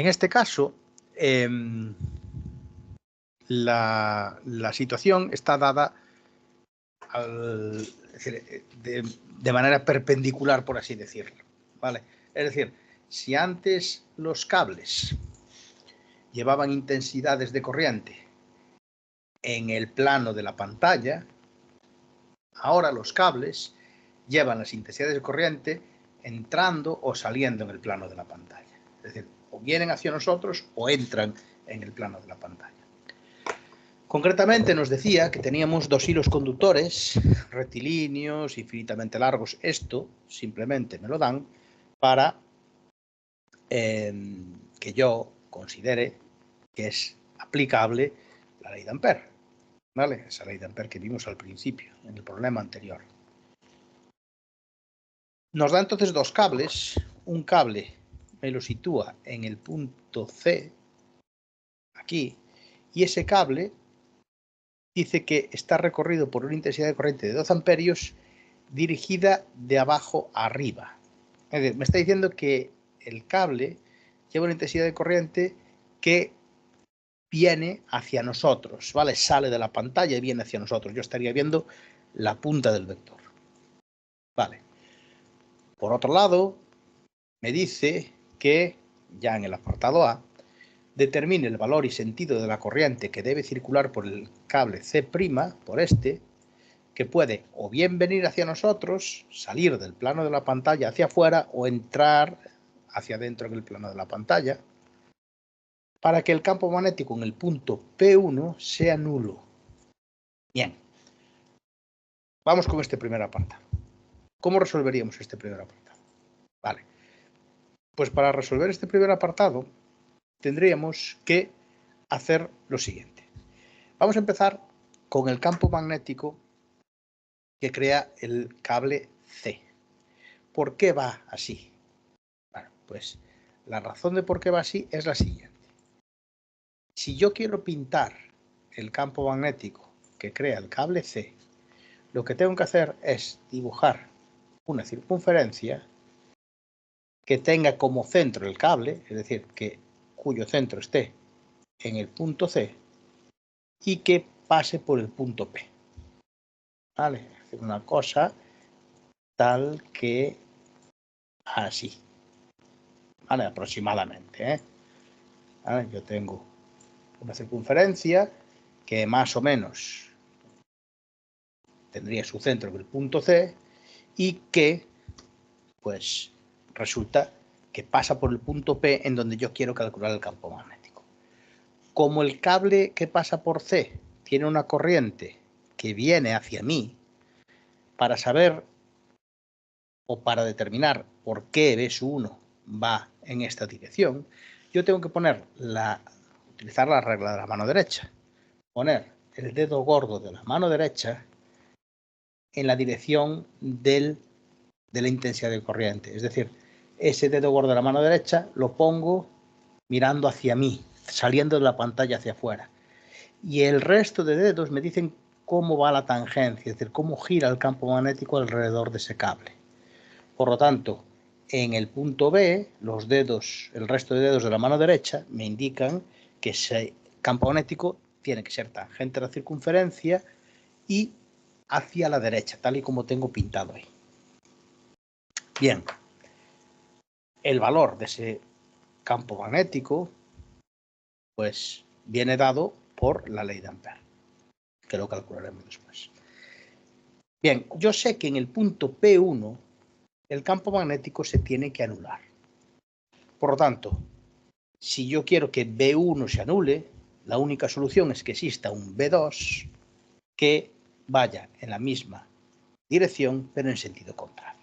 En este caso, la situación está dada de manera perpendicular, por así decirlo, ¿vale? Es decir, si antes los cables llevaban intensidades de corriente en el plano de la pantalla, ahora los cables llevan las intensidades de corriente entrando o saliendo en el plano de la pantalla. Es decir, o vienen hacia nosotros o entran en el plano de la pantalla. Concretamente nos decía que teníamos dos hilos conductores rectilíneos, infinitamente largos. Esto simplemente me lo dan para que yo considere que es aplicable la ley de Ampère, ¿vale? Esa ley de Ampère que vimos al principio, en el problema anterior. Nos da entonces dos cables. Un cable me lo sitúa en el punto C, aquí, y ese cable dice que está recorrido por una intensidad de corriente de 12 amperios dirigida de abajo a arriba. Es decir, me está diciendo que el cable lleva una intensidad de corriente que viene hacia nosotros, ¿vale? Sale de la pantalla y viene hacia nosotros. Yo estaría viendo la punta del vector. Vale. Por otro lado, me dice que, ya en el apartado A, determine el valor y sentido de la corriente que debe circular por el cable C', por este, que puede o bien venir hacia nosotros, salir del plano de la pantalla hacia afuera o entrar hacia adentro en el plano de la pantalla, para que el campo magnético en el punto P1 sea nulo. Bien, vamos con este primer apartado. ¿Cómo resolveríamos este primer apartado? Vale, pues para resolver este primer apartado tendríamos que hacer lo siguiente. Vamos a empezar con el campo magnético que crea el cable C. ¿Por qué va así? Bueno, pues la razón de por qué va así es la siguiente. Si yo quiero pintar el campo magnético que crea el cable C, lo que tengo que hacer es dibujar una circunferencia que tenga como centro el cable, es decir, cuyo centro esté en el punto C y que pase por el punto P. ¿Vale? Es una cosa tal que así. ¿Vale? Aproximadamente, ¿eh? ¿Vale? Yo tengo una circunferencia que más o menos tendría su centro en el punto C y que, pues, resulta que pasa por el punto P en donde yo quiero calcular el campo magnético. Como el cable que pasa por C tiene una corriente que viene hacia mí, para saber o para determinar por qué B1 va en esta dirección, yo tengo que utilizar la regla de la mano derecha. Poner el dedo gordo de la mano derecha en la dirección de la intensidad de corriente. Es decir, ese dedo gordo de la mano derecha lo pongo mirando hacia mí, saliendo de la pantalla hacia afuera. Y el resto de dedos me dicen cómo va la tangencia, es decir, cómo gira el campo magnético alrededor de ese cable. Por lo tanto, en el punto B, el resto de dedos de la mano derecha me indican que ese campo magnético tiene que ser tangente a la circunferencia y hacia la derecha, tal y como tengo pintado ahí. Bien, el valor de ese campo magnético pues viene dado por la ley de Ampère, que lo calcularemos después. Bien, yo sé que en el punto P1 el campo magnético se tiene que anular. Por lo tanto, si yo quiero que B1 se anule, la única solución es que exista un B2 que vaya en la misma dirección, pero en sentido contrario.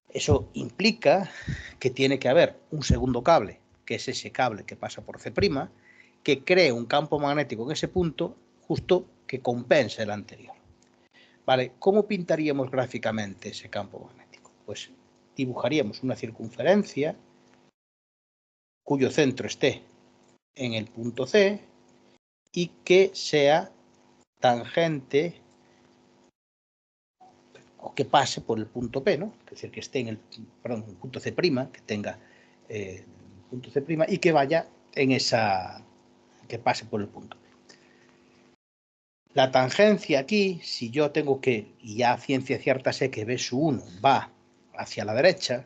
Eso implica que tiene que haber un segundo cable, que es ese cable que pasa por C', que cree un campo magnético en ese punto justo que compense el anterior. Vale, ¿cómo pintaríamos gráficamente ese campo magnético? Pues dibujaríamos una circunferencia cuyo centro esté en el punto C y que sea tangente o que pase por el punto P, ¿no? Es decir, que esté en el punto C', que tenga punto C' y que vaya en esa, que pase por el punto P. La tangencia aquí, si yo tengo que, y ya a ciencia cierta sé que B sub 1 va hacia la derecha,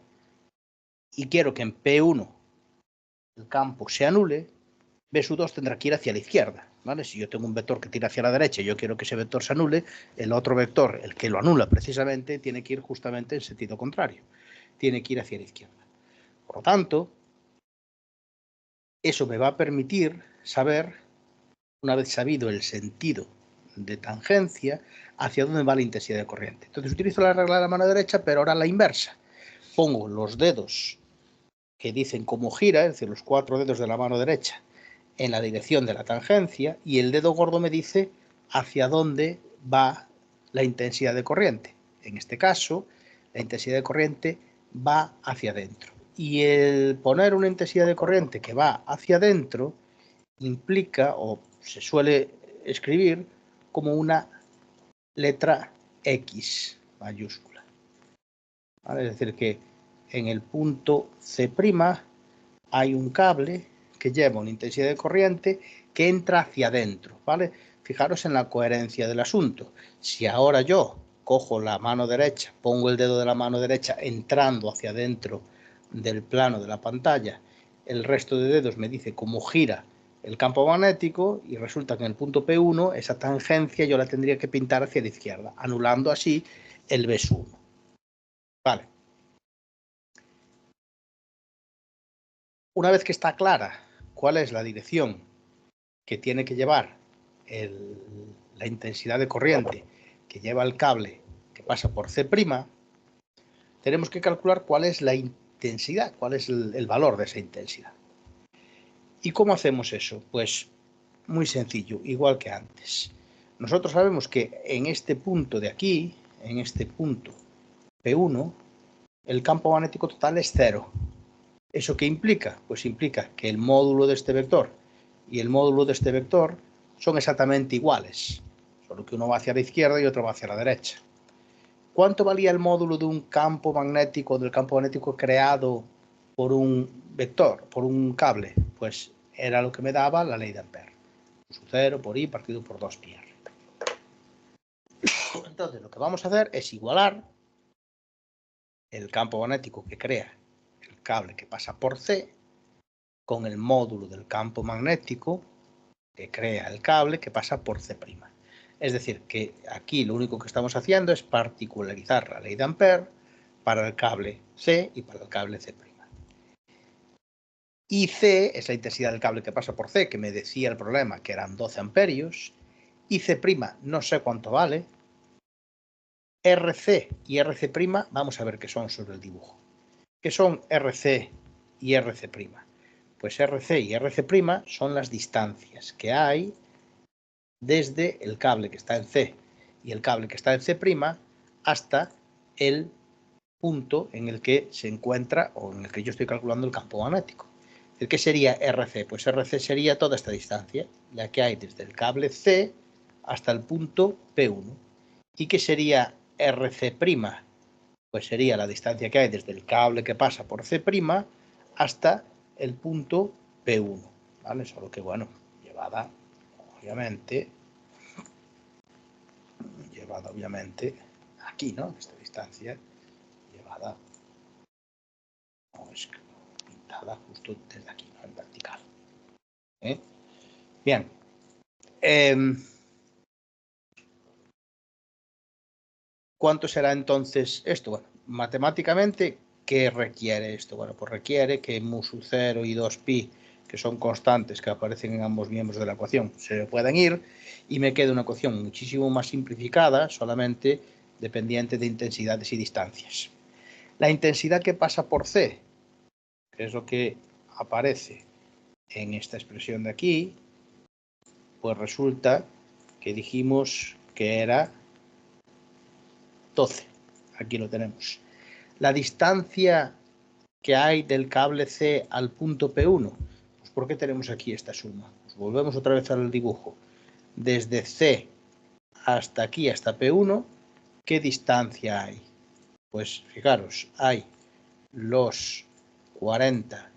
y quiero que en P1 el campo se anule, B sub 2 tendrá que ir hacia la izquierda, ¿vale? Si yo tengo un vector que tira hacia la derecha y yo quiero que ese vector se anule, el otro vector, el que lo anula precisamente, tiene que ir justamente en sentido contrario, tiene que ir hacia la izquierda. Por lo tanto, eso me va a permitir saber, una vez sabido el sentido de tangencia, hacia dónde va la intensidad de corriente. Entonces utilizo la regla de la mano derecha, pero ahora la inversa. Pongo los dedos que dicen cómo gira, es decir, los 4 dedos de la mano derecha, en la dirección de la tangencia, y el dedo gordo me dice hacia dónde va la intensidad de corriente. En este caso, la intensidad de corriente va hacia adentro. Y el poner una intensidad de corriente que va hacia adentro implica, o se suele escribir, como una letra X mayúscula. ¿Vale? Es decir, que en el punto C' hay un cable que lleva una intensidad de corriente que entra hacia adentro, ¿vale? Fijaros en la coherencia del asunto. Si ahora yo cojo la mano derecha, pongo el dedo de la mano derecha entrando hacia adentro del plano de la pantalla, el resto de dedos me dice cómo gira el campo magnético y resulta que en el punto P1 esa tangencia yo la tendría que pintar hacia la izquierda, anulando así el B sub 1. Vale. Una vez que está clara cuál es la dirección que tiene que llevar la intensidad de corriente que lleva el cable que pasa por C', tenemos que calcular cuál es la intensidad, cuál es el valor de esa intensidad. ¿Y cómo hacemos eso? Pues muy sencillo, igual que antes. Nosotros sabemos que en este punto de aquí, en este punto P1, el campo magnético total es 0. ¿Eso qué implica? Pues implica que el módulo de este vector y el módulo de este vector son exactamente iguales, solo que uno va hacia la izquierda y otro va hacia la derecha. ¿Cuánto valía el módulo de un campo magnético, del campo magnético creado por un vector, por un cable? Pues era lo que me daba la ley de Ampère. 0 por I partido por 2πr. Entonces lo que vamos a hacer es igualar el campo magnético que crea el cable que pasa por C con el módulo del campo magnético que crea el cable que pasa por C'. Es decir, que aquí lo único que estamos haciendo es particularizar la ley de Ampère para el cable C y para el cable C'. Y C es la intensidad del cable que pasa por C, que me decía el problema que eran 12 amperios, y C' no sé cuánto vale. RC y RC', vamos a ver qué son sobre el dibujo. ¿Qué son RC y RC'? Pues RC y RC' son las distancias que hay desde el cable que está en C y el cable que está en C' hasta el punto en el que se encuentra o en el que yo estoy calculando el campo magnético. ¿Qué sería RC? Pues RC sería toda esta distancia, la que hay desde el cable C hasta el punto P1. ¿Y qué sería RC'? Pues sería la distancia que hay desde el cable que pasa por C' hasta el punto P1, ¿vale? Solo que, bueno, llevada obviamente aquí, ¿no? Esta distancia llevada, no, es pintada justo desde aquí, ¿no? En vertical. Bien. ¿Cuánto será entonces esto? Bueno, matemáticamente, ¿qué requiere esto? Bueno, pues requiere que mu sub 0 y 2pi, que son constantes que aparecen en ambos miembros de la ecuación, se puedan ir y me quede una ecuación muchísimo más simplificada, solamente dependiente de intensidades y distancias. La intensidad que pasa por C, que es lo que aparece en esta expresión de aquí, pues resulta que dijimos que era 12. Aquí lo tenemos. La distancia que hay del cable C al punto P1, pues ¿por qué tenemos aquí esta suma? Pues volvemos otra vez al dibujo. Desde C hasta aquí, hasta P1, ¿qué distancia hay? Pues fijaros, hay los 40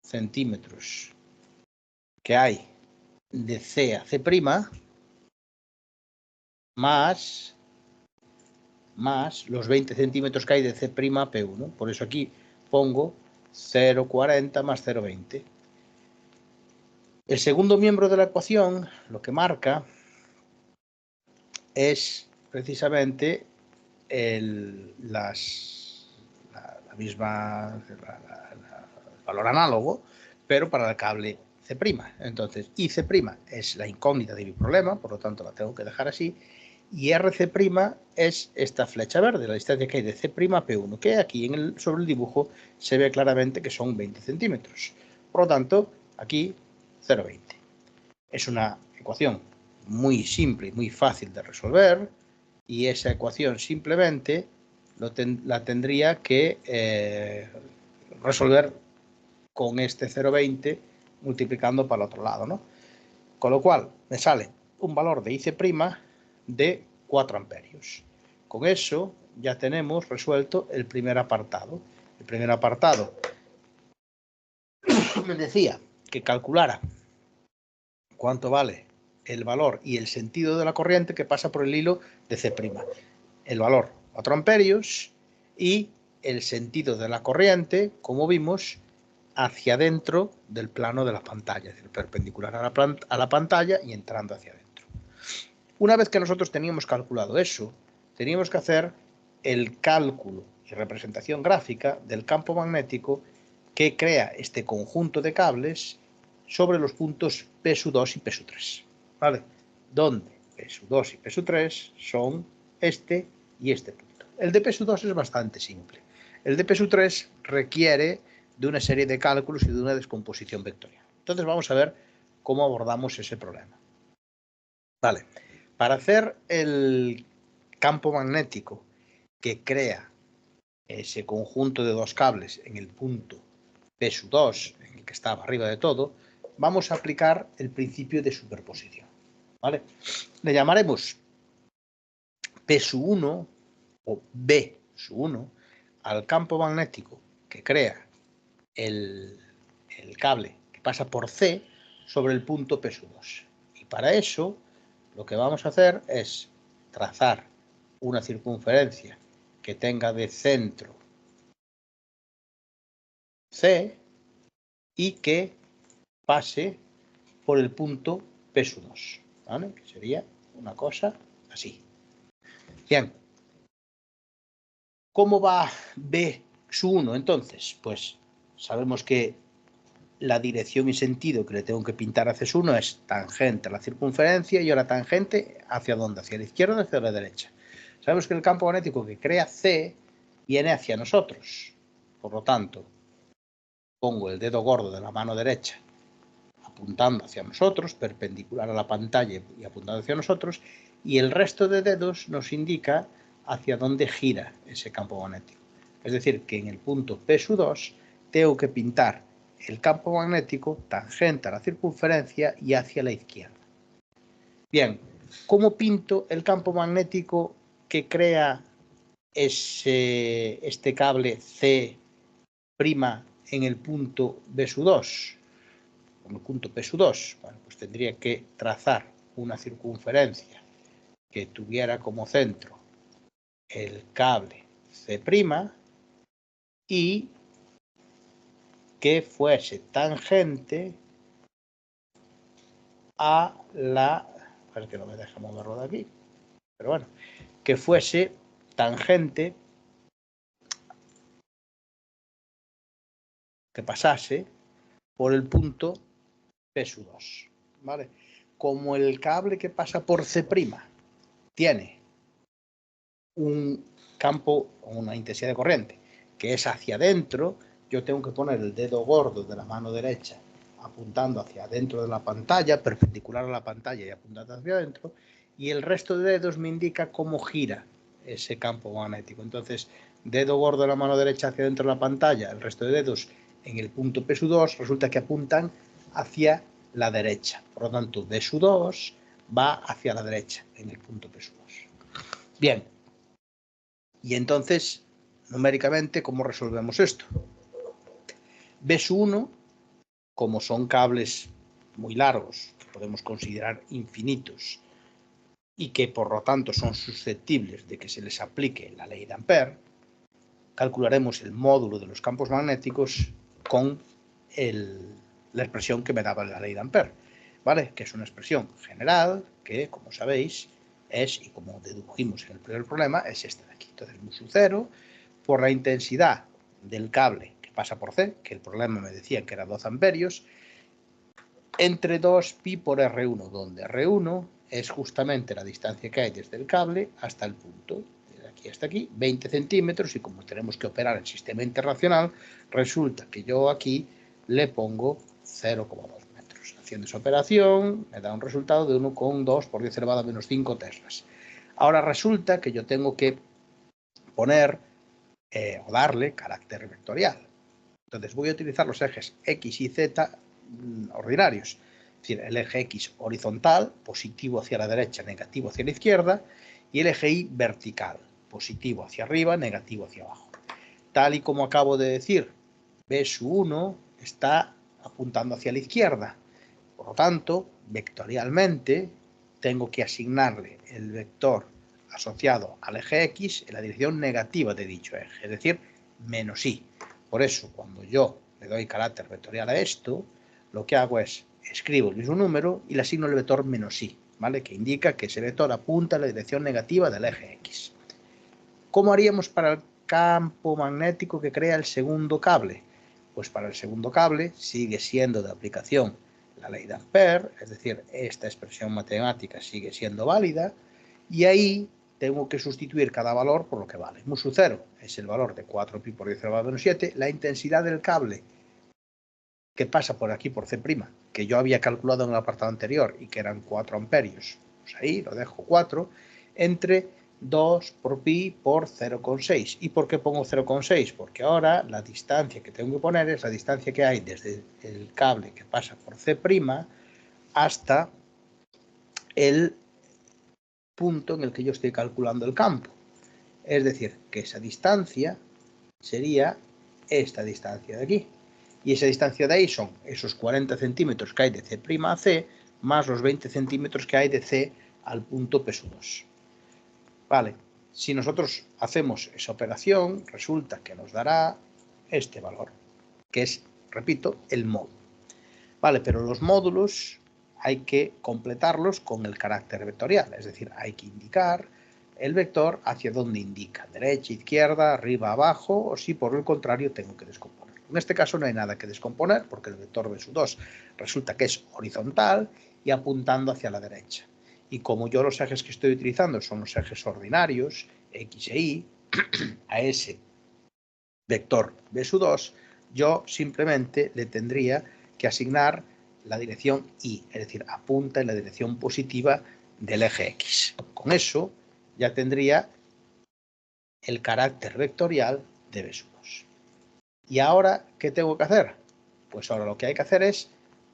centímetros que hay de C a C', más los 20 centímetros que hay de C' a P1. Por eso aquí pongo 0,40 más 0,20. El segundo miembro de la ecuación lo que marca es precisamente el valor análogo, pero para el cable C'. Entonces, IC' es la incógnita de mi problema, por lo tanto la tengo que dejar así, y RC' es esta flecha verde, la distancia que hay de C' a P1, que aquí sobre el dibujo se ve claramente que son 20 centímetros. Por lo tanto, aquí 0,20. Es una ecuación muy simple y muy fácil de resolver, y esa ecuación simplemente la tendría que resolver con este 0,20 multiplicando para el otro lado, ¿no? Con lo cual me sale un valor de IC' de 4 amperios. Con eso ya tenemos resuelto el primer apartado. El primer apartado me decía que calculara cuánto vale el valor y el sentido de la corriente que pasa por el hilo de C'. El valor 4 amperios y el sentido de la corriente, como vimos, hacia adentro del plano de la pantalla, es decir, perpendicular a la pantalla y entrando hacia adentro. Una vez que nosotros teníamos calculado eso, teníamos que hacer el cálculo y representación gráfica del campo magnético que crea este conjunto de cables sobre los puntos P2 y P3, ¿vale? Donde P2 y P3 son este y este punto. El de P2 es bastante simple. El de P3 requiere de una serie de cálculos y de una descomposición vectorial. Entonces vamos a ver cómo abordamos ese problema. Vale, para hacer el campo magnético que crea ese conjunto de dos cables en el punto P2, en el que estaba arriba de todo, vamos a aplicar el principio de superposición, ¿vale? Le llamaremos P1 o B1 al campo magnético que crea el cable que pasa por C sobre el punto P2. Y para eso lo que vamos a hacer es trazar una circunferencia que tenga de centro C y que pase por el punto P2, ¿vale? Que sería una cosa así. Bien. ¿Cómo va B1 entonces? Pues sabemos que la dirección y sentido que le tengo que pintar a C1 es tangente a la circunferencia y ahora tangente hacia dónde, hacia la izquierda o hacia la derecha. Sabemos que el campo magnético que crea C viene hacia nosotros. Por lo tanto, pongo el dedo gordo de la mano derecha apuntando hacia nosotros, perpendicular a la pantalla y apuntando hacia nosotros, y el resto de dedos nos indica hacia dónde gira ese campo magnético. Es decir, que en el punto P2 tengo que pintar el campo magnético tangente a la circunferencia y hacia la izquierda. Bien, ¿cómo pinto el campo magnético que crea este cable C' en el punto B2? En el punto P2, bueno, pues tendría que trazar una circunferencia que tuviera como centro el cable C' y que fuese tangente a la... A ver que no me deja moverlo de aquí. Pero bueno, que fuese tangente, que pasase por el punto P2, ¿vale? Como el cable que pasa por C' tiene un campo o una intensidad de corriente que es hacia adentro, yo tengo que poner el dedo gordo de la mano derecha apuntando hacia adentro de la pantalla, perpendicular a la pantalla y apuntando hacia adentro, y el resto de dedos me indica cómo gira ese campo magnético. Entonces, dedo gordo de la mano derecha hacia adentro de la pantalla, el resto de dedos en el punto P2 resulta que apuntan hacia la derecha. Por lo tanto, D2 va hacia la derecha en el punto P2. Bien. Y entonces, numéricamente, ¿cómo resolvemos esto? B1 como son cables muy largos, que podemos considerar infinitos, y que por lo tanto son susceptibles de que se les aplique la ley de Ampère, calcularemos el módulo de los campos magnéticos con la expresión que me daba la ley de Ampère, ¿vale? Que es una expresión general que, como sabéis, es, y como dedujimos en el primer problema, es este de aquí. Entonces, mu sub 0 por la intensidad del cable que pasa por C, que el problema me decía que era 12 amperios, entre 2pi por R1, donde R1 es justamente la distancia que hay desde el cable hasta el punto, de aquí hasta aquí, 20 centímetros, y como tenemos que operar el sistema internacional, resulta que yo aquí le pongo 0,2 metros. Haciendo esa operación me da un resultado de 1,2 por 10 elevado a menos 5 teslas. Ahora resulta que yo tengo que poner o darle carácter vectorial. Entonces voy a utilizar los ejes X y Z ordinarios. Es decir, el eje X horizontal, positivo hacia la derecha, negativo hacia la izquierda, y el eje Y vertical, positivo hacia arriba, negativo hacia abajo. Tal y como acabo de decir, B sub 1 está apuntando hacia la izquierda. Por lo tanto, vectorialmente, tengo que asignarle el vector asociado al eje X en la dirección negativa de dicho eje, es decir, menos Y. Por eso, cuando yo le doy carácter vectorial a esto, lo que hago es escribo el mismo número y le asigno el vector menos Y, ¿vale? Que indica que ese vector apunta en la dirección negativa del eje X. ¿Cómo haríamos para el campo magnético que crea el segundo cable? Pues para el segundo cable sigue siendo de aplicación la ley de Ampère, es decir, esta expresión matemática sigue siendo válida, y ahí tengo que sustituir cada valor por lo que vale. Mu sub 0 es el valor de 4pi por 10 elevado a menos 7, la intensidad del cable que pasa por aquí por C', que yo había calculado en el apartado anterior y que eran 4 amperios, pues ahí lo dejo 4, entre 2 por pi por 0,6. ¿Y por qué pongo 0,6? Porque ahora la distancia que tengo que poner es la distancia que hay desde el cable que pasa por C' hasta el punto en el que yo estoy calculando el campo. Es decir, que esa distancia sería esta distancia de aquí. Y esa distancia de ahí son esos 40 centímetros que hay de C' a C, más los 20 centímetros que hay de C al punto P sub 2. Vale, si nosotros hacemos esa operación, resulta que nos dará este valor, que es, repito, el módulo. Vale, pero los módulos hay que completarlos con el carácter vectorial, es decir, hay que indicar el vector hacia donde indica, derecha, izquierda, arriba, abajo, o si por el contrario tengo que descomponer. En este caso no hay nada que descomponer porque el vector B sub 2 resulta que es horizontal y apuntando hacia la derecha. Y como yo los ejes que estoy utilizando son los ejes ordinarios, X e Y, a ese vector B sub 2, yo simplemente le tendría que asignar la dirección Y, es decir, apunta en la dirección positiva del eje X. Con eso ya tendría el carácter vectorial de B sub 2. ¿Y ahora qué tengo que hacer? Pues ahora lo que hay que hacer es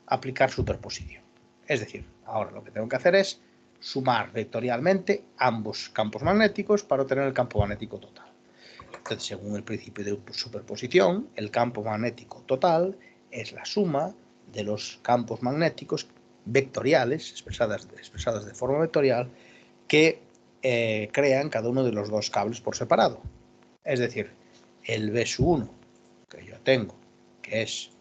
aplicar superposición. Es decir, ahora lo que tengo que hacer es sumar vectorialmente ambos campos magnéticos para obtener el campo magnético total. Entonces, según el principio de superposición, el campo magnético total es la suma de los campos magnéticos vectoriales, expresadas de forma vectorial, que crean cada uno de los dos cables por separado. Es decir, el B sub 1 que yo tengo, que es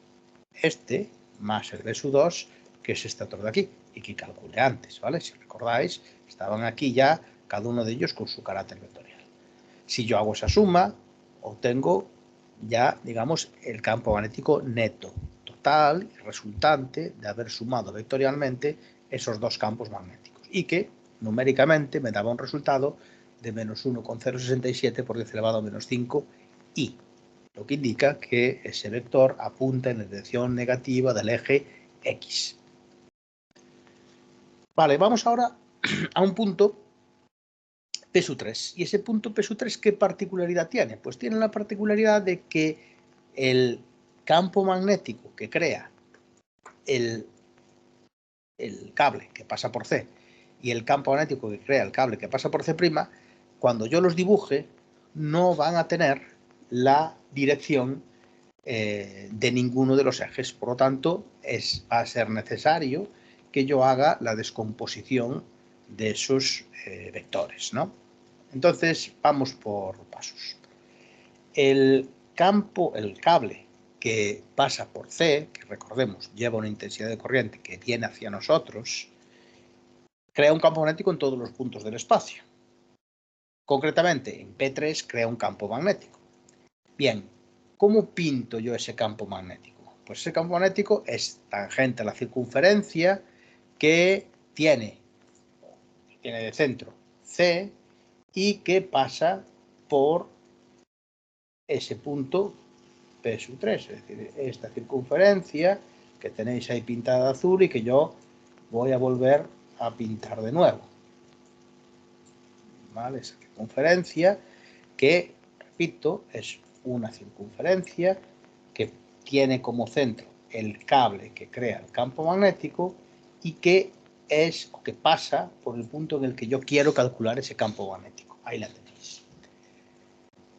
este, más el B sub 2, que es este otro de aquí, y que calculé antes, ¿vale? Si recordáis, estaban aquí ya cada uno de ellos con su carácter vectorial. Si yo hago esa suma, obtengo ya, digamos, el campo magnético neto, total y resultante de haber sumado vectorialmente esos dos campos magnéticos, y que numéricamente me daba un resultado de menos 1,067 por 10 elevado a menos 5 y, lo que indica que ese vector apunta en la dirección negativa del eje X. Vale, vamos ahora a un punto P sub 3. ¿Y ese punto P sub 3 qué particularidad tiene? Pues tiene la particularidad de que el campo magnético que crea el cable que pasa por C y el campo magnético que crea el cable que pasa por C', cuando yo los dibuje, no van a tener la dirección de ninguno de los ejes. Por lo tanto, va a ser necesario que yo haga la descomposición de esos vectores, ¿no? Entonces, vamos por pasos. El cable que pasa por C, que recordemos, lleva una intensidad de corriente que viene hacia nosotros, crea un campo magnético en todos los puntos del espacio. Concretamente, en P3 crea un campo magnético. Bien, ¿cómo pinto yo ese campo magnético? Pues ese campo magnético es tangente a la circunferencia que tiene de centro C y que pasa por ese punto P sub 3, es decir, esta circunferencia que tenéis ahí pintada de azul y que yo voy a volver a pintar de nuevo. ¿Vale? Esa circunferencia que, repito, es una circunferencia que tiene como centro el cable que crea el campo magnético y que es o que pasa por el punto en el que yo quiero calcular ese campo magnético. Ahí la tenéis.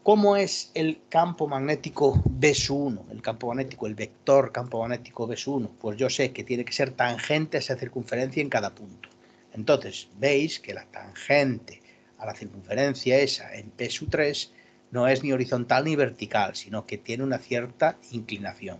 ¿Cómo es el campo magnético B1? El campo magnético, el vector campo magnético B1. Pues yo sé que tiene que ser tangente a esa circunferencia en cada punto. Entonces, veis que la tangente a la circunferencia esa en P sub 3 no es ni horizontal ni vertical, sino que tiene una cierta inclinación.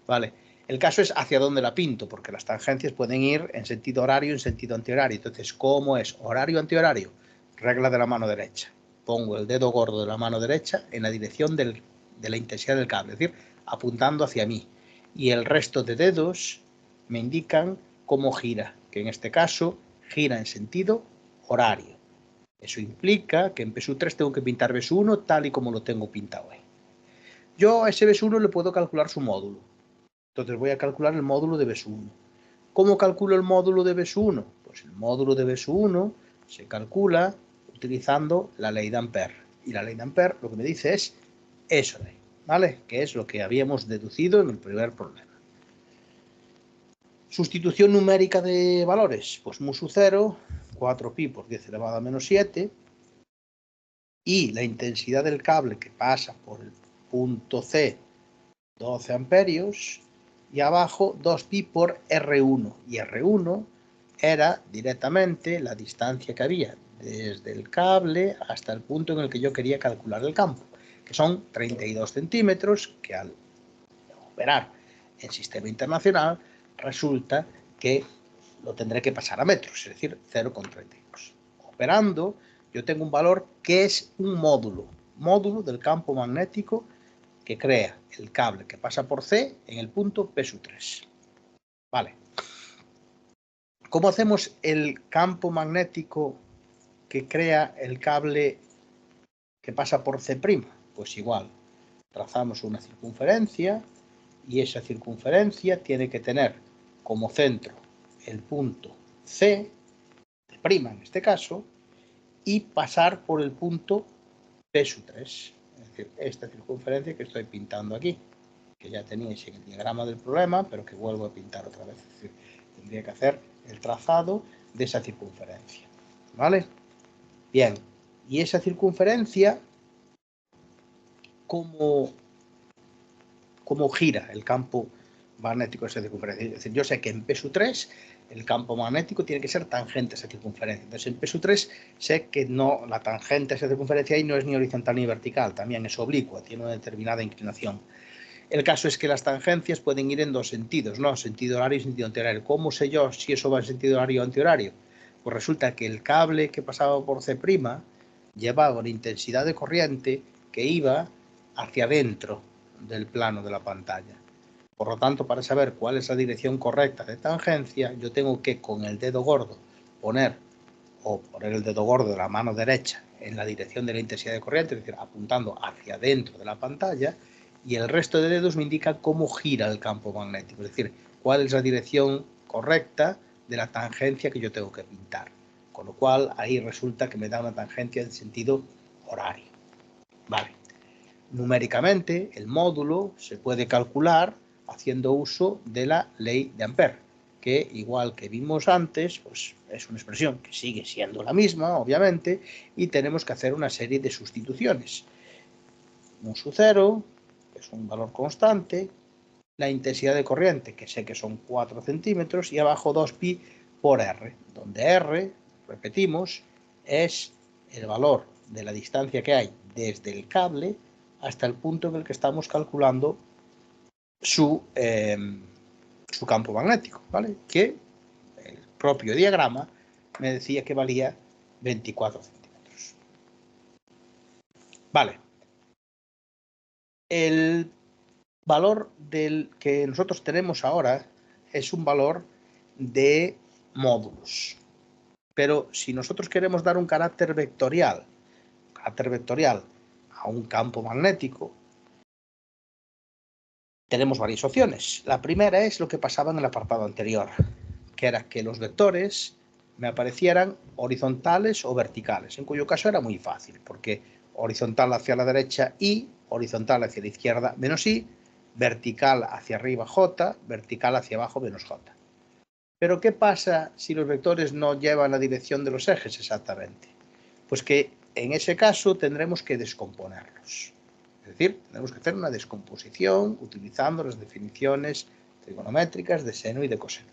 ¿Vale? El caso es hacia dónde la pinto, porque las tangencias pueden ir en sentido horario y en sentido antihorario. Entonces, ¿cómo es horario-antihorario? Regla de la mano derecha. Pongo el dedo gordo de la mano derecha en la dirección de la intensidad del cable, es decir, apuntando hacia mí. Y el resto de dedos me indican cómo gira, que en este caso gira en sentido horario. Eso implica que en P sub 3 tengo que pintar B1 tal y como lo tengo pintado ahí. Yo a ese B1 le puedo calcular su módulo. Entonces voy a calcular el módulo de B1. ¿Cómo calculo el módulo de B1? Pues el módulo de B1 se calcula utilizando la ley de Ampère. Y la ley de Ampère lo que me dice es eso de ahí, ¿vale? Que es lo que habíamos deducido en el primer problema. Sustitución numérica de valores. Pues mu sub 0, 4pi por 10 elevado a menos 7. Y la intensidad del cable que pasa por el punto C, 12 amperios. Y abajo 2pi por R1. Y R1 era directamente la distancia que había desde el cable hasta el punto en el que yo quería calcular el campo, que son 32 centímetros, que al operar en sistema internacional resulta que lo tendré que pasar a metros, es decir, 0,32. Operando, yo tengo un valor que es un módulo del campo magnético que crea el cable que pasa por C en el punto P sub 3. Vale. ¿Cómo hacemos el campo magnético que crea el cable que pasa por C'? Pues igual, trazamos una circunferencia y esa circunferencia tiene que tener como centro el punto C, de' en este caso, y pasar por el punto P sub 3. Es decir, esta circunferencia que estoy pintando aquí, que ya teníais en el diagrama del problema, pero que vuelvo a pintar otra vez. Es decir, tendría que hacer el trazado de esa circunferencia. ¿Vale? Bien, y esa circunferencia, ¿cómo gira el campo magnético de esa circunferencia? Es decir, yo sé que en P sub 3 el campo magnético tiene que ser tangente a esa circunferencia. Entonces, en P sub 3 sé que no, la tangente a esa circunferencia ahí no es ni horizontal ni vertical, también es oblicua, tiene una determinada inclinación. El caso es que las tangencias pueden ir en dos sentidos, ¿no? Sentido horario y sentido antihorario. ¿Cómo sé yo si eso va en sentido horario o antihorario? Pues resulta que el cable que pasaba por C' llevaba una intensidad de corriente que iba hacia adentro del plano de la pantalla. Por lo tanto, para saber cuál es la dirección correcta de tangencia, yo tengo que con el dedo gordo poner el dedo gordo de la mano derecha en la dirección de la intensidad de corriente, es decir, apuntando hacia adentro de la pantalla, y el resto de dedos me indica cómo gira el campo magnético, es decir, cuál es la dirección correcta de la tangencia que yo tengo que pintar. Con lo cual, ahí resulta que me da una tangencia en sentido horario. Vale. Numéricamente, el módulo se puede calcular haciendo uso de la ley de Ampère, que igual que vimos antes, pues es una expresión que sigue siendo la misma, obviamente, y tenemos que hacer una serie de sustituciones. Mu sub 0, que es un valor constante, la intensidad de corriente, que sé que son 4 centímetros, y abajo 2pi por r, donde r, repetimos, es el valor de la distancia que hay desde el cable hasta el punto en el que estamos calculando su campo magnético, ¿vale? Que el propio diagrama me decía que valía 24 centímetros. Vale. El valor del que nosotros tenemos ahora es un valor de módulos. Pero si nosotros queremos dar un carácter vectorial a un campo magnético, tenemos varias opciones. La primera es lo que pasaba en el apartado anterior, que era que los vectores me aparecieran horizontales o verticales, en cuyo caso era muy fácil, porque horizontal hacia la derecha y horizontal hacia la izquierda menos i, vertical hacia arriba j, vertical hacia abajo menos j. Pero ¿qué pasa si los vectores no llevan la dirección de los ejes exactamente? Pues que en ese caso tendremos que descomponerlos. Es decir, tenemos que hacer una descomposición utilizando las definiciones trigonométricas de seno y de coseno.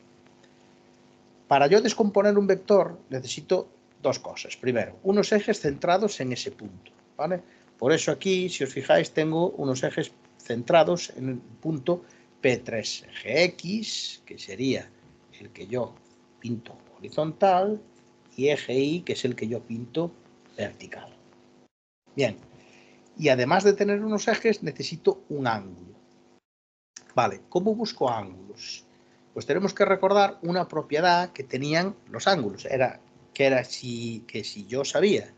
Para yo descomponer un vector necesito dos cosas. Primero, unos ejes centrados en ese punto, ¿vale? Por eso aquí, si os fijáis, tengo unos ejes centrados en el punto P3, eje X, que sería el que yo pinto horizontal, y eje Y, que es el que yo pinto vertical. Bien, y además de tener unos ejes, necesito un ángulo. Vale, ¿cómo busco ángulos? Pues tenemos que recordar una propiedad que tenían los ángulos. Que si yo sabía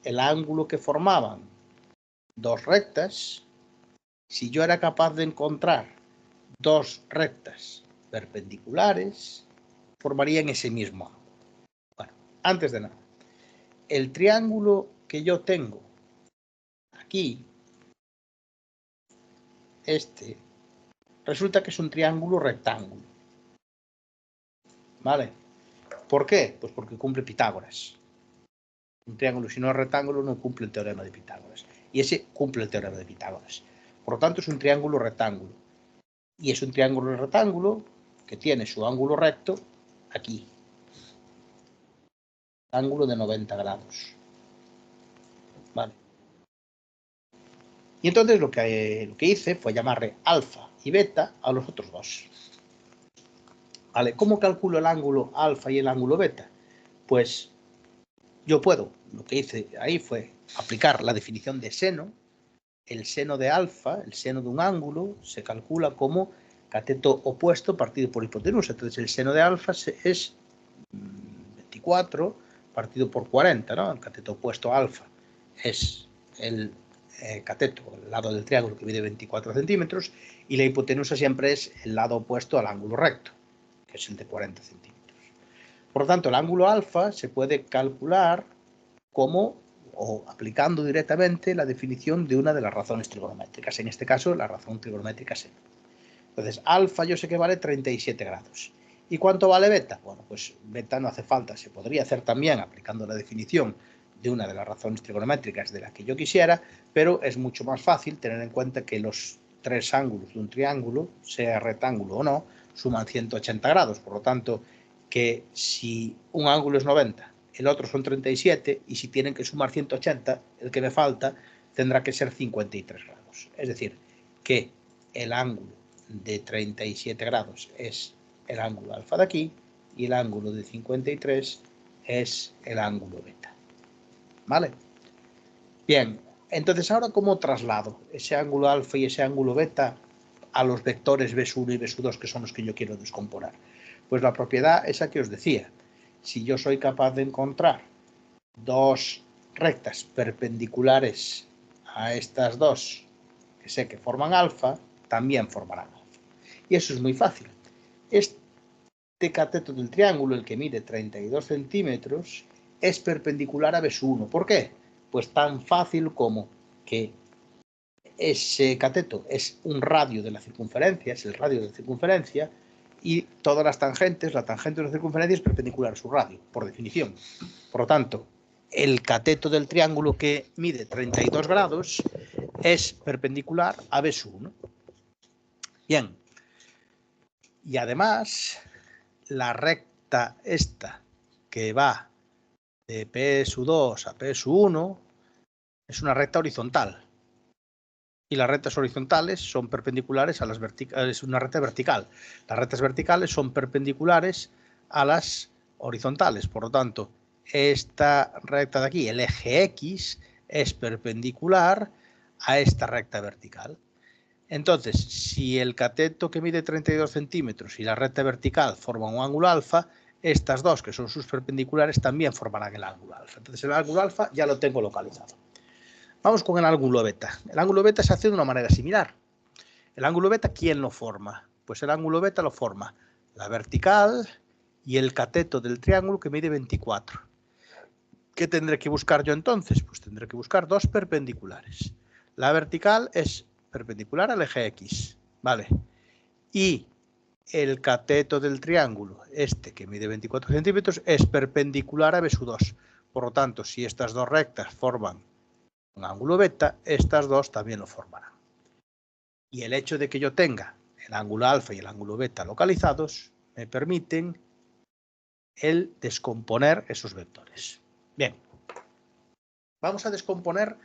el ángulo que formaban dos rectas, si yo era capaz de encontrar dos rectas perpendiculares, formarían ese mismo ángulo. Bueno, antes de nada, el triángulo que yo tengo aquí, resulta que es un triángulo rectángulo. ¿Vale? ¿Por qué? Pues porque cumple Pitágoras. Un triángulo, si no es rectángulo, no cumple el teorema de Pitágoras. Y ese cumple el teorema de Pitágoras. Por lo tanto, es un triángulo rectángulo. Y es un triángulo rectángulo que tiene su ángulo recto aquí. Ángulo de 90 grados. ¿Vale? Y entonces lo que hice fue llamarle alfa y beta a los otros dos. ¿Vale? ¿Cómo calculo el ángulo alfa y el ángulo beta? Pues yo puedo, lo que hice ahí fue aplicar la definición de seno. El seno de alfa, el seno de un ángulo, se calcula como cateto opuesto partido por hipotenusa. Entonces el seno de alfa es 24 partido por 40, ¿no? El cateto opuesto alfa es el cateto, el lado del triángulo que mide 24 centímetros, y la hipotenusa siempre es el lado opuesto al ángulo recto, que es el de 40 centímetros. Por lo tanto, el ángulo alfa se puede calcular como, o aplicando directamente la definición de una de las razones trigonométricas, en este caso la razón trigonométrica seno. Entonces, alfa yo sé que vale 37 grados. ¿Y cuánto vale beta? Bueno, pues beta no hace falta, se podría hacer también aplicando la definición de una de las razones trigonométricas de la que yo quisiera, pero es mucho más fácil tener en cuenta que los tres ángulos de un triángulo, sea rectángulo o no, suman 180 grados. Por lo tanto, que si un ángulo es 90, el otro son 37, y si tienen que sumar 180, el que me falta tendrá que ser 53 grados. Es decir, que el ángulo de 37 grados es el ángulo alfa de aquí y el ángulo de 53 es el ángulo beta. ¿Vale? Bien, entonces ahora ¿cómo traslado ese ángulo alfa y ese ángulo beta a los vectores B1 y B2, que son los que yo quiero descomponer? Pues la propiedad esa que os decía. Si yo soy capaz de encontrar dos rectas perpendiculares a estas dos, que sé que forman alfa, también formarán alfa. Y eso es muy fácil. Este cateto del triángulo, el que mide 32 centímetros, es perpendicular a B1. ¿Por qué? Pues tan fácil como que ese cateto es un radio de la circunferencia, es el radio de la circunferencia, y todas las tangentes, la tangente de la circunferencia es perpendicular a su radio, por definición. Por lo tanto, el cateto del triángulo que mide 32 grados es perpendicular a B1. Bien, Y además, la recta esta que va de P2 a P1 es una recta horizontal. Y las rectas horizontales son perpendiculares a las verticales. Es una recta vertical. Las rectas verticales son perpendiculares a las horizontales. Por lo tanto, esta recta de aquí, el eje X, es perpendicular a esta recta vertical. Entonces, si el cateto que mide 32 centímetros y la recta vertical forman un ángulo alfa, estas dos, que son sus perpendiculares, también formarán el ángulo alfa. Entonces, el ángulo alfa ya lo tengo localizado. Vamos con el ángulo beta. El ángulo beta se hace de una manera similar. El ángulo beta, ¿quién lo forma? Pues el ángulo beta lo forma la vertical y el cateto del triángulo que mide 24. ¿Qué tendré que buscar yo entonces? Pues tendré que buscar dos perpendiculares. La vertical es perpendicular al eje X, ¿vale? Y el cateto del triángulo, este que mide 24 centímetros, es perpendicular a B2. Por lo tanto, si estas dos rectas forman un ángulo beta, estas dos también lo formarán. Y el hecho de que yo tenga el ángulo alfa y el ángulo beta localizados me permiten el descomponer esos vectores. Bien, vamos a descomponer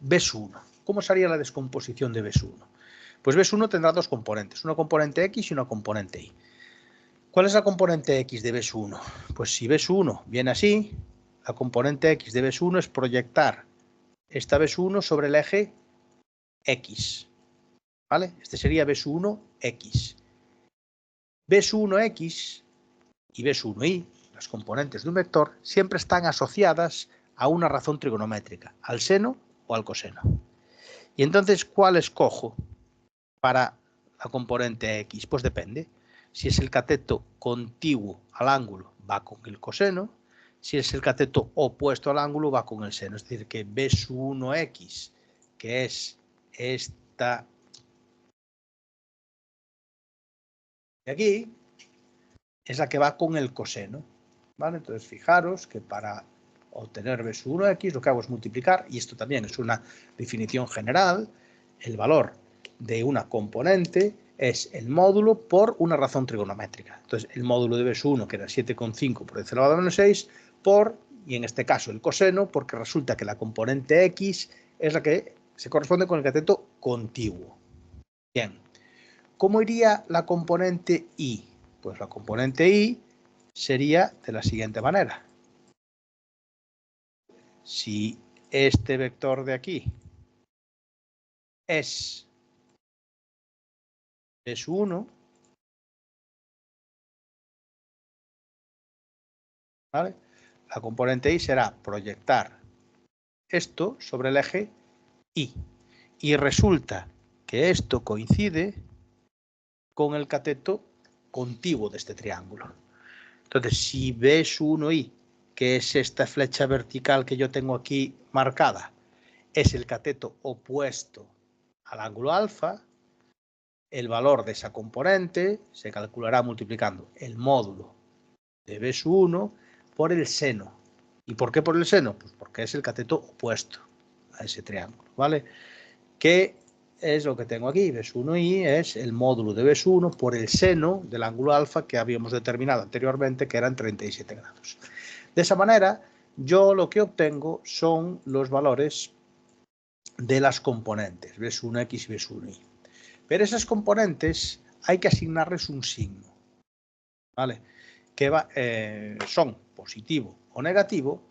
B1. ¿Cómo sería la descomposición de B1? Pues B1 tendrá dos componentes, una componente X y una componente Y. ¿Cuál es la componente X de B1? Pues si B1 viene así, la componente X de B1 es proyectar esta B1 sobre el eje X. ¿Vale? Este sería B1X. B1X y B1Y, las componentes de un vector, siempre están asociadas a una razón trigonométrica, al seno o al coseno. Y entonces, ¿cuál escojo para la componente X? Pues depende. Si es el cateto contiguo al ángulo, va con el coseno. Si es el cateto opuesto al ángulo, va con el seno. Es decir, que B1X, que es esta de aquí, es la que va con el coseno. ¿Vale? Entonces, fijaros que para obtener B1X lo que hago es multiplicar, y esto también es una definición general, el valor de una componente es el módulo por una razón trigonométrica. Entonces, el módulo de B1, que era 7,5 por 10 elevado a menos 6, por, y en este caso el coseno, porque resulta que la componente X es la que se corresponde con el cateto contiguo. Bien, ¿cómo iría la componente Y? Pues la componente Y sería de la siguiente manera. Si este vector de aquí es 1, ¿vale? La componente Y será proyectar esto sobre el eje Y. Y resulta que esto coincide con el cateto contiguo de este triángulo. Entonces, si ves 1Y, que es esta flecha vertical que yo tengo aquí marcada, es el cateto opuesto al ángulo alfa, el valor de esa componente se calculará multiplicando el módulo de B1 por el seno. ¿Y por qué por el seno? Pues porque es el cateto opuesto a ese triángulo, ¿vale? ¿Qué es lo que tengo aquí? B1Y es el módulo de B1 por el seno del ángulo alfa que habíamos determinado anteriormente, que eran 37 grados. De esa manera, yo lo que obtengo son los valores de las componentes, B1X y B1Y. Pero esas componentes hay que asignarles un signo, ¿vale? Que son positivo o negativo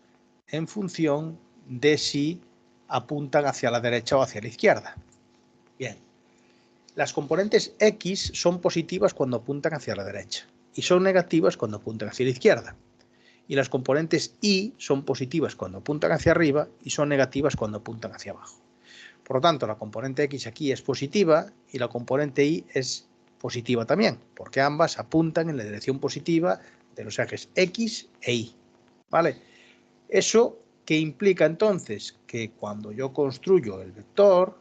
en función de si apuntan hacia la derecha o hacia la izquierda. Bien, las componentes X son positivas cuando apuntan hacia la derecha y son negativas cuando apuntan hacia la izquierda. Y las componentes Y son positivas cuando apuntan hacia arriba y son negativas cuando apuntan hacia abajo. Por lo tanto, la componente X aquí es positiva y la componente Y es positiva también, porque ambas apuntan en la dirección positiva de los ejes X e Y. ¿Vale? Eso que implica entonces que cuando yo construyo el vector,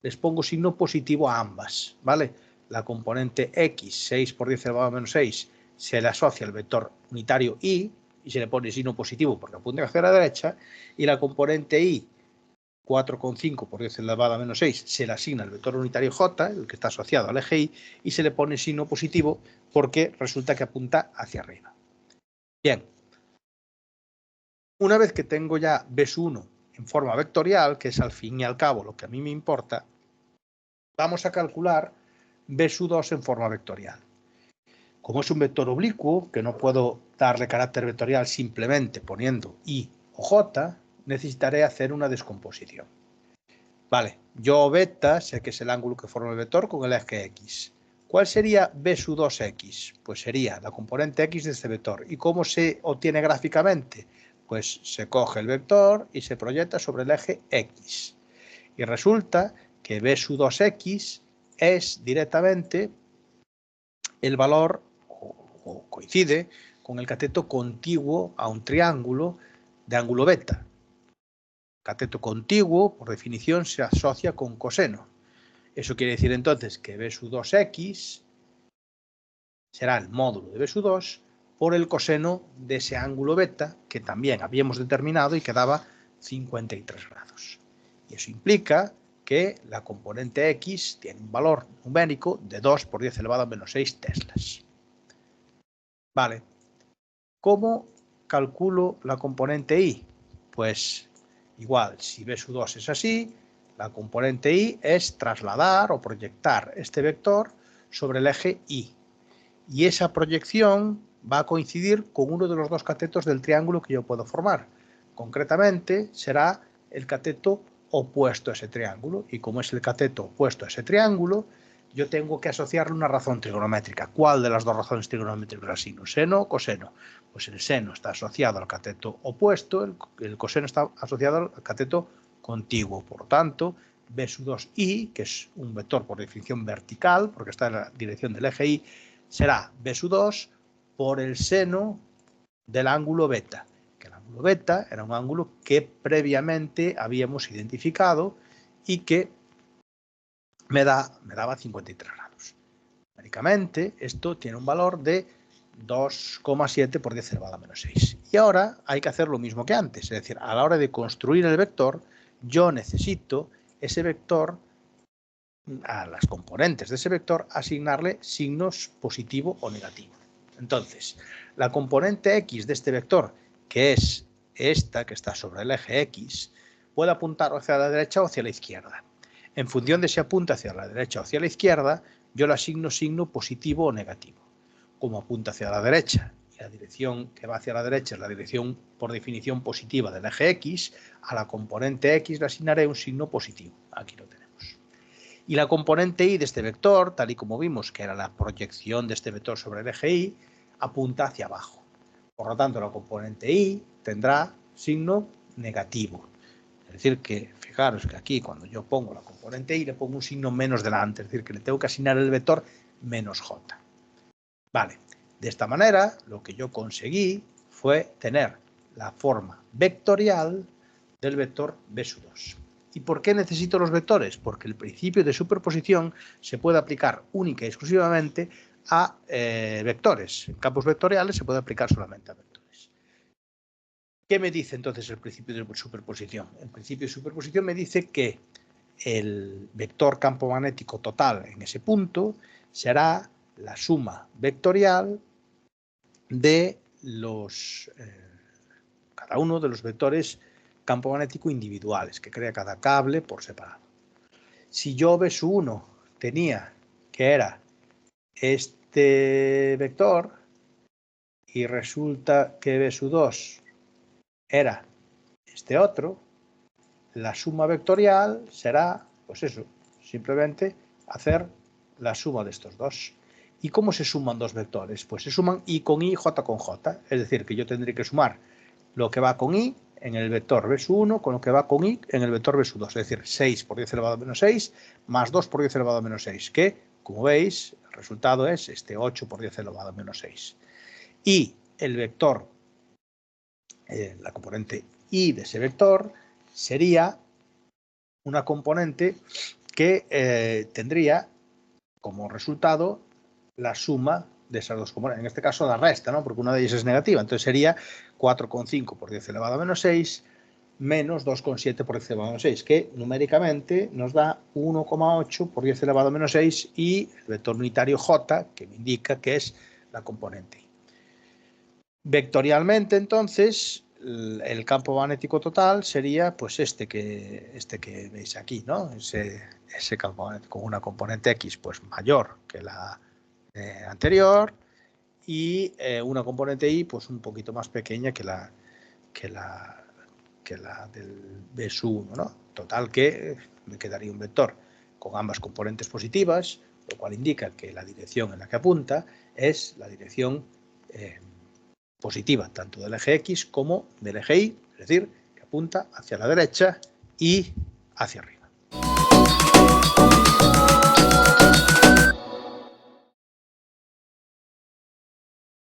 les pongo signo positivo a ambas. ¿Vale? La componente X, 6 por 10 elevado a menos 6, se le asocia al vector unitario Y y se le pone signo positivo porque apunta hacia la derecha, y la componente Y, 4,5 por 10 elevado a menos 6 se le asigna el vector unitario j, el que está asociado al eje y, se le pone signo positivo porque resulta que apunta hacia arriba. Bien, una vez que tengo ya B1 en forma vectorial, que es al fin y al cabo lo que a mí me importa, vamos a calcular B2 en forma vectorial. Como es un vector oblicuo, que no puedo darle carácter vectorial simplemente poniendo i o j, necesitaré hacer una descomposición. Vale, yo beta sé que es el ángulo que forma el vector con el eje x. ¿Cuál sería B2x? Pues sería la componente x de este vector. ¿Y cómo se obtiene gráficamente? Pues se coge el vector y se proyecta sobre el eje x. Y resulta que B2x es directamente el valor, o coincide, con el cateto contiguo a un triángulo de ángulo beta. Cateto contiguo, por definición, se asocia con coseno. Eso quiere decir entonces que B2x será el módulo de B2 por el coseno de ese ángulo beta que también habíamos determinado y que daba 53 grados. Y eso implica que la componente x tiene un valor numérico de 2 por 10 elevado a menos 6 teslas. Vale. ¿Cómo calculo la componente y? Pues igual, si B2 es así, la componente y es trasladar o proyectar este vector sobre el eje y. Y esa proyección va a coincidir con uno de los dos catetos del triángulo que yo puedo formar. Concretamente, será el cateto opuesto a ese triángulo. Y como es el cateto opuesto a ese triángulo, yo tengo que asociarle una razón trigonométrica. ¿Cuál de las dos razones trigonométricas asigno? ¿Seno o coseno? Pues el seno está asociado al cateto opuesto, el coseno está asociado al cateto contiguo. Por lo tanto, B2i, que es un vector por definición vertical, porque está en la dirección del eje y, será B2 por el seno del ángulo beta. Que el ángulo beta era un ángulo que previamente habíamos identificado y que me daba 53 grados. Numéricamente, esto tiene un valor de 2,7 por 10 elevado a menos 6. Y ahora hay que hacer lo mismo que antes. Es decir, a la hora de construir el vector, yo necesito ese vector, a las componentes de ese vector, asignarle signos positivo o negativo. Entonces, la componente x de este vector, que es esta que está sobre el eje x, puede apuntar hacia la derecha o hacia la izquierda. En función de si apunta hacia la derecha o hacia la izquierda, yo le asigno signo positivo o negativo. Como apunta hacia la derecha y la dirección que va hacia la derecha es la dirección por definición positiva del eje x, a la componente x le asignaré un signo positivo. Aquí lo tenemos. Y la componente y de este vector, tal y como vimos que era la proyección de este vector sobre el eje y, apunta hacia abajo. Por lo tanto, la componente y tendrá signo negativo. Es decir, que fijaros que aquí cuando yo pongo la componente y le pongo un signo menos delante, es decir, que le tengo que asignar el vector menos j. Vale, de esta manera lo que yo conseguí fue tener la forma vectorial del vector B2. ¿Y por qué necesito los vectores? Porque el principio de superposición se puede aplicar única y exclusivamente a vectores. En campos vectoriales se puede aplicar solamente a vectores. ¿Qué me dice entonces el principio de superposición? El principio de superposición me dice que el vector campo magnético total en ese punto será la suma vectorial de cada uno de los vectores campo magnético individuales que crea cada cable por separado. Si yo B1 tenía que era este vector y resulta que B2 era este otro, la suma vectorial será, pues eso, simplemente hacer la suma de estos dos. ¿Y cómo se suman dos vectores? Pues se suman i con i, j con j. Es decir, que yo tendré que sumar lo que va con i en el vector B1 con lo que va con i en el vector B2. Es decir, 6 por 10 elevado a menos 6 más 2 por 10 elevado a menos 6, que, como veis, el resultado es este 8 por 10 elevado a menos 6. Y el vector, la componente i de ese vector, sería una componente que tendría como resultado la suma de esas dos componentes. En este caso la resta, ¿no? Porque una de ellas es negativa. Entonces sería 4,5 por 10 elevado a menos 6 menos 2,7 por 10 elevado a menos 6, que numéricamente nos da 1,8 por 10 elevado a menos 6 y el vector unitario j, que me indica que es la componente I. Vectorialmente, entonces, el campo magnético total sería pues este que veis aquí, ¿no? Ese campo magnético con una componente X pues mayor que la anterior y una componente Y pues un poquito más pequeña que la del B sub 1, ¿no? Total que me quedaría un vector con ambas componentes positivas, lo cual indica que la dirección en la que apunta es la dirección positiva, tanto del eje X como del eje Y, es decir, que apunta hacia la derecha y hacia arriba.